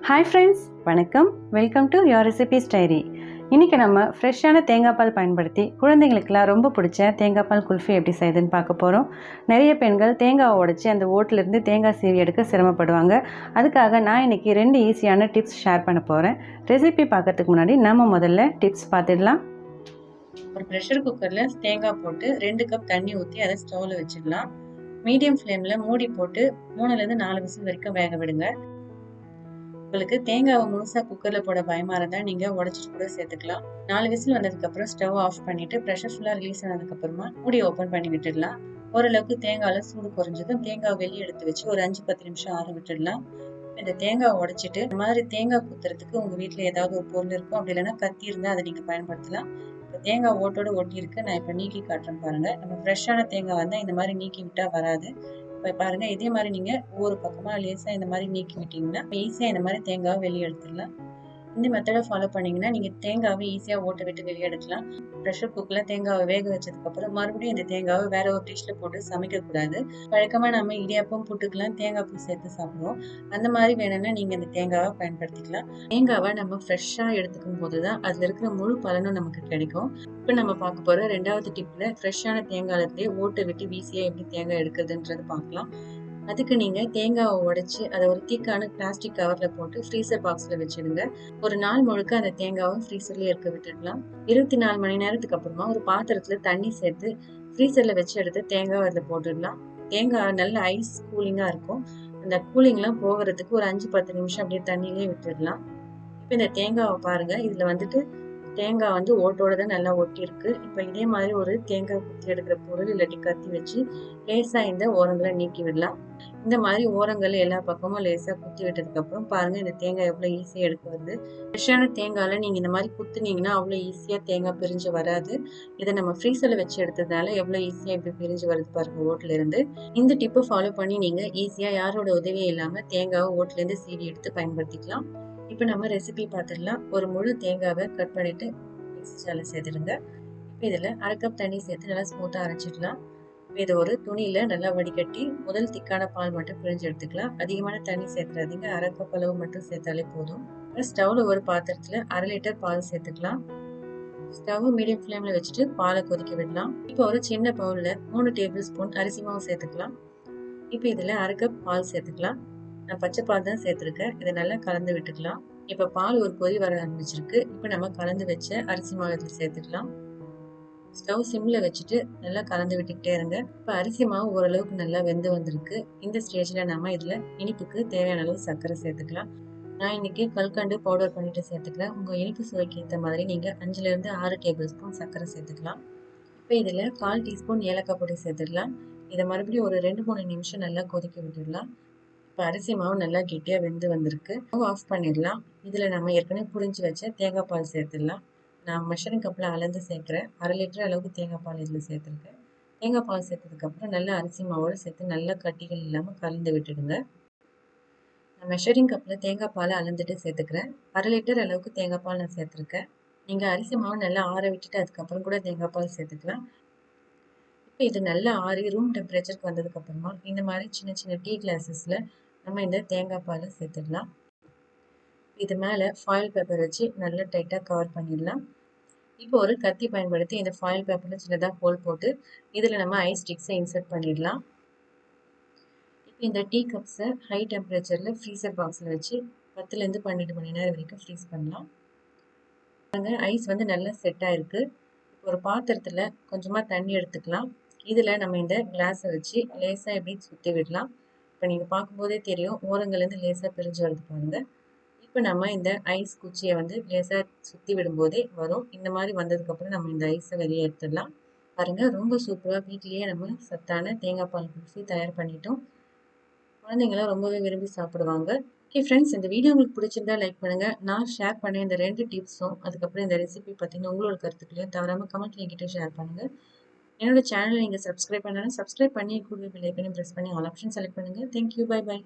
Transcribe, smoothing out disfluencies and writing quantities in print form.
Hi friends, வணக்கம். Welcome to your recipes diary. இன்றைக்கி நம்ம ஃப்ரெஷ்ஷான தேங்காய் பால் பயன்படுத்தி குழந்தைங்களுக்கெல்லாம் ரொம்ப பிடிச்ச தேங்காய் பால் குல்ஃபி எப்படி செய்யுதுன்னு பார்க்க போகிறோம். நிறைய பெண்கள் தேங்காவை உடைச்சி அந்த ஓட்டிலேருந்து தேங்காய் சீவி எடுக்க சிரமப்படுவாங்க. அதுக்காக நான் இன்றைக்கி 2 ஈஸியான டிப்ஸ் ஷேர் பண்ண போகிறேன். ரெசிபி பார்க்கறதுக்கு முன்னாடி நம்ம முதல்ல டிப்ஸ் பார்த்துடலாம். ஒரு ப்ரெஷர் குக்கரில் தேங்காய் போட்டு 2 கப் தண்ணி ஊற்றி அதை ஸ்டவ்வில் வச்சிடலாம். மீடியம் ஃப்ளேமில் மூடி போட்டு 3லேருந்து 4 விசில் வரைக்கும் வேக விடுங்க. உங்களுக்கு தேங்காவை முழுசாக குக்கரில் போட பயமாக இருந்தால் நீங்கள் உடச்சிட்டு கூட சேர்த்துக்கலாம். 4 விசில் வந்ததுக்கப்புறம் ஸ்டவ் ஆஃப் பண்ணிவிட்டு ப்ரெஷர் ஃபுல்லாக ரிலீஸ் ஆனதுக்கப்புறமா மூடி ஓப்பன் பண்ணி விட்டுடலாம். ஓரளவுக்கு தேங்காயில் சூடு குறைஞ்சதும் தேங்காய் வெளியே எடுத்து வச்சு ஒரு 5-10 நிமிஷம் ஆற விட்டுடலாம். இந்த தேங்காய் உடைச்சிட்டு இந்த மாதிரி தேங்காய் குத்துறதுக்கு உங்கள் வீட்டில் ஏதாவது ஒரு பொருள் இருக்கும், அப்படி இல்லைன்னா கத்தி இருந்தால் அதை நீங்கள் பயன்படுத்தலாம். இப்போ தேங்காய் ஓட்டோடு ஒட்டி இருக்கு, நான் இப்போ நீக்கி காட்டுறேன் பாருங்கள். நம்ம ஃப்ரெஷ்ஷான தேங்காய் வந்தால் இந்த மாதிரி நீக்கி விட்டால் வராது. இப்போ பாருங்க, இதே மாதிரி நீங்க ஒவ்வொரு பக்கமா லேசா இந்த மாதிரி நீக்கி விட்டீங்கன்னா ஈஸியா இந்த மாதிரி தேங்காவை வெளியே எடுத்துடலாம். இந்த மெத்தடை ஃபாலோ பண்ணீங்கன்னா நீங்க தேங்காவை ஈஸியா ஓட்ட விட்டு வெளியே எடுக்கலாம். ப்ரெஷர் குக்கர்ல தேங்காவை வேக வச்சதுக்கு அப்புறம் மறுபடியும் இந்த தேங்காவை வேற ஒரு டிஷ்ல போட்டு சமைக்க கூடாது. வழக்கமா நம்ம இடியாப்பம் புட்டுக்கெல்லாம் தேங்காய் பூ சேர்த்து சாப்பிடுவோம். அந்த மாதிரி வேணும்னா நீங்க இந்த தேங்காவை பயன்படுத்திக்கலாம். தேங்காவை நம்ம ஃப்ரெஷ்ஷா எடுத்துக்கும் போதுதான் அதுல இருக்கிற முழு பலனும் நமக்கு கிடைக்கும். இப்போ நம்ம பார்க்க போற 2வது டிப்ல ஃப்ரெஷ்ஷான தேங்காயில இருந்தே ஓட்டை விட்டு ஈஸியா எப்படி தேங்காய் எடுக்கிறதுன்றது பார்க்கலாம். அதுக்கு நீங்க தேங்காவை உடைச்சு அதை ஒரு திக்கான பிளாஸ்டிக் கவர்ல போட்டு ஃப்ரீசர் பாக்ஸ்ல வச்சிடுங்க. ஒரு நாள் முழுக்க அந்த தேங்காவை ஃப்ரீசர்லயே இருக்க விட்டுடலாம். 24 மணி நேரத்துக்கு அப்புறமா ஒரு பாத்திரத்துல தண்ணி சேர்த்து ஃப்ரீசர்ல வச்சு எடுத்து தேங்காவை அதுல போட்டுடலாம். தேங்காய் நல்ல ஐஸ் கூலிங்கா இருக்கும். அந்த கூலிங்லாம் போகிறதுக்கு ஒரு 5-10 நிமிஷம் அப்படியே தண்ணியிலே விட்டுடலாம். இப்போ இந்த தேங்காவை பாருங்க, இதுல வந்துட்டு தேங்காய் வந்து ஓட்டோட தான் நல்லா ஒட்டி இருக்கு. இப்போ இதே மாதிரி ஒரு தேங்காய் குத்தி எடுக்கிற பொருள் இல்லாட்டி கத்தி வச்சு லேசா இந்த ஓரங்களை நீக்கி விடலாம். இந்த மாதிரி ஓரங்கள் எல்லா பக்கமும் லேசா குத்தி விட்டதுக்கு அப்புறம் பாருங்க, இந்த தேங்காய் எவ்வளவு ஈஸியா எடுக்க வருது. ஃப்ரெஷ்ஷான தேங்காயில நீங்க இந்த மாதிரி குத்துனீங்கன்னா அவ்வளவு ஈஸியா தேங்காய் பிரிஞ்சு வராது. இதை நம்ம ஃப்ரீசர்ல வச்சு எடுத்ததுனால எவ்வளவு ஈஸியா இப்படி பிரிஞ்சு வருது பாருங்க ஓட்டுல இருந்து. இந்த டிப்பை ஃபாலோ பண்ணி நீங்க ஈஸியா யாரோட உதவியும் இல்லாம தேங்காவை ஓட்டுல இருந்து சீவி எடுத்து பயன்படுத்திக்கலாம். இப்போ நம்ம ரெசிபி பார்த்துடலாம். ஒரு முழு தேங்காவை கட் பண்ணிட்டு மிக்ஸி ஜார்ல சேர்த்துடுங்க. இப்போ இதில் 1/2 கப் தண்ணி சேர்த்து நல்லா ஸ்மூத்தாக அரைச்சிடலாம். இதை ஒரு துணியில நல்லா வடிகட்டி முதல் திக்கான பால் மட்டும் பிழிஞ்சு எடுத்துக்கலாம். அதிகமான தண்ணி சேர்த்துறாதீங்க, 1/2 கப் அளவு மட்டும் சேர்த்தாலே போதும். ஸ்டவ்ல ஒரு பாத்திரத்துல 1/2 லிட்டர் பால் சேர்த்துக்கலாம். ஸ்டவ் மீடியம் ஃப்ளேம்ல வச்சுட்டு பாலை கொதிக்க விடலாம். இப்போ ஒரு சின்ன பவுல்ல 3 டேபிள் ஸ்பூன் அரிசி மாவு சேர்த்துக்கலாம். இப்போ இதில் 1/2 கப் பால் சேர்த்துக்கலாம். நான் பச்சை பால் தான் சேர்த்துருக்கேன். இதை நல்லா கலந்து விட்டுக்கலாம். இப்போ பால் ஒரு கொதி வர ஆரம்பிச்சிருக்கு. இப்போ நம்ம கலந்து வச்ச அரிசி மாவு இதில் சேர்த்துக்கலாம். ஸ்டவ் சிம்ல வச்சுட்டு நல்லா கலந்து விட்டுக்கிட்டே இருங்க. இப்போ அரிசி மாவு ஓரளவுக்கு நல்லா வெந்து வந்திருக்கு. இந்த ஸ்டேஜ்ல நம்ம இதில் இனிப்புக்கு தேவையான அளவு சர்க்கரை சேர்த்துக்கலாம். நான் இன்னைக்கு கல்கண்டு பவுடர் பண்ணிட்டு சேர்த்துக்கிறேன். உங்கள் இனிப்பு சுவைக்கு ஏற்ற மாதிரி நீங்கள் 5லேருந்து 6 டேபிள் ஸ்பூன் சர்க்கரை சேர்த்துக்கலாம். இப்போ இதில் 1/4 டீஸ்பூன் ஏலக்காய் பொடி சேர்த்துக்கலாம். இதை மறுபடியும் ஒரு 2-3 நிமிஷம் நல்லா கொதிக்க விட்டுடலாம். இப்போ அரிசி மாவு நல்லா கெட்டியாக வெந்து வந்திருக்கு. ஸ்டவ் ஆஃப் பண்ணிடலாம். இதில் நம்ம ஏற்கனவே புழிஞ்சு வச்ச தேங்காய் பால் சேர்த்துடலாம். நான் மெஷரிங் கப்பில் அளந்து சேர்க்குறேன். 1/2 லிட்டர் அளவுக்கு தேங்காய் பால் இதில் சேர்த்துருக்கேன். தேங்காய் பால் சேர்த்ததுக்கப்புறம் நல்லா அரிசி மாவோடு சேர்த்து நல்லா கட்டிகள் இல்லாமல் கலந்து விட்டுடுங்க. நான் மெஷரிங் கப்பில் தேங்காய் பாலை அளந்துட்டு சேர்த்துக்கிறேன். 1/2 லிட்டர் அளவுக்கு தேங்காய் பால் நான் சேர்த்துருக்கேன். நீங்கள் அரிசி மாவு நல்லா ஆற விட்டுட்டு அதுக்கப்புறம் கூட தேங்காய் பால் சேர்த்துக்கலாம். இப்போ இது நல்லா ஆறி ரூம் டெம்பரேச்சருக்கு வந்ததுக்கப்புறமா இந்த மாதிரி சின்ன சின்ன டீ கிளாஸஸில் நம்ம இந்த தேங்காய் பாலை சேர்த்துடலாம். இது மேலே ஃபாயில் பேப்பர் வச்சு நல்லா டைட்டாக கவர் பண்ணிடலாம். இப்போ ஒரு கத்தி பயன்படுத்தி இந்த ஃபாயில் பேப்பரில் சின்னதாக ஹோல் போட்டு இதில் நம்ம ஐஸ் ஸ்டிக்ஸை இன்சர்ட் பண்ணிடலாம். இப்போ இந்த டீ கப்ஸை ஹை டெம்பரேச்சரில் ஃப்ரீசர் பாக்ஸில் வச்சு 10லேருந்து 12 மணி நேரம் வரைக்கும் ஃப்ரீஸ் பண்ணலாம். ஐஸ் வந்து நல்லா செட் ஆயிருக்கு. இப்போ ஒரு பாத்திரத்தில் கொஞ்சமாக தண்ணி எடுத்துக்கலாம். இதில் நம்ம இந்த கிளாஸை வச்சு லேசாக எப்படி சுற்றி விடலாம். இப்போ நீங்கள் பார்க்கும்போதே தெரியும், ஓரங்கள்லேருந்து லேசாக பிரிஞ்சு வருது பாருங்கள். இப்போ நம்ம இந்த ஐஸ் குச்சியை வந்து லேசாக சுற்றி விடும்போதே வரும். இந்த மாதிரி வந்ததுக்கப்புறம் நம்ம இந்த ஐஸை வெளியே எடுத்துடலாம். பாருங்கள், ரொம்ப சூப்பராக வீட்டிலேயே நம்ம சத்தான தேங்காய் பால் குல்ஃபி தயார் பண்ணிட்டோம். குழந்தைங்களாம் ரொம்பவே விரும்பி சாப்பிடுவாங்க. ஓகே ஃப்ரெண்ட்ஸ், இந்த வீடியோ உங்களுக்கு பிடிச்சிருந்தா லைக் பண்ணுங்கள். நான் ஷேர் பண்ண இந்த 2 டிப்ஸும் அதுக்கப்புறம் இந்த ரெசிபி பார்த்தீங்கன்னா உங்களோட கருத்துக்களையும் தவறாமல் கமெண்ட்ல என்கிட்ட ஷேர் பண்ணுங்கள். என்னோட சேனலை நீங்கள் சப்ஸ்கிரைப் பண்ணாலும் சப்ஸ்கிரைப் பண்ணி கூட பெல் ஐக்கனையும் ப்ரெஸ் பண்ணி ஆல் ஆப்ஷன் செலக்ட் பண்ணுங்கள். Thank you, bye by.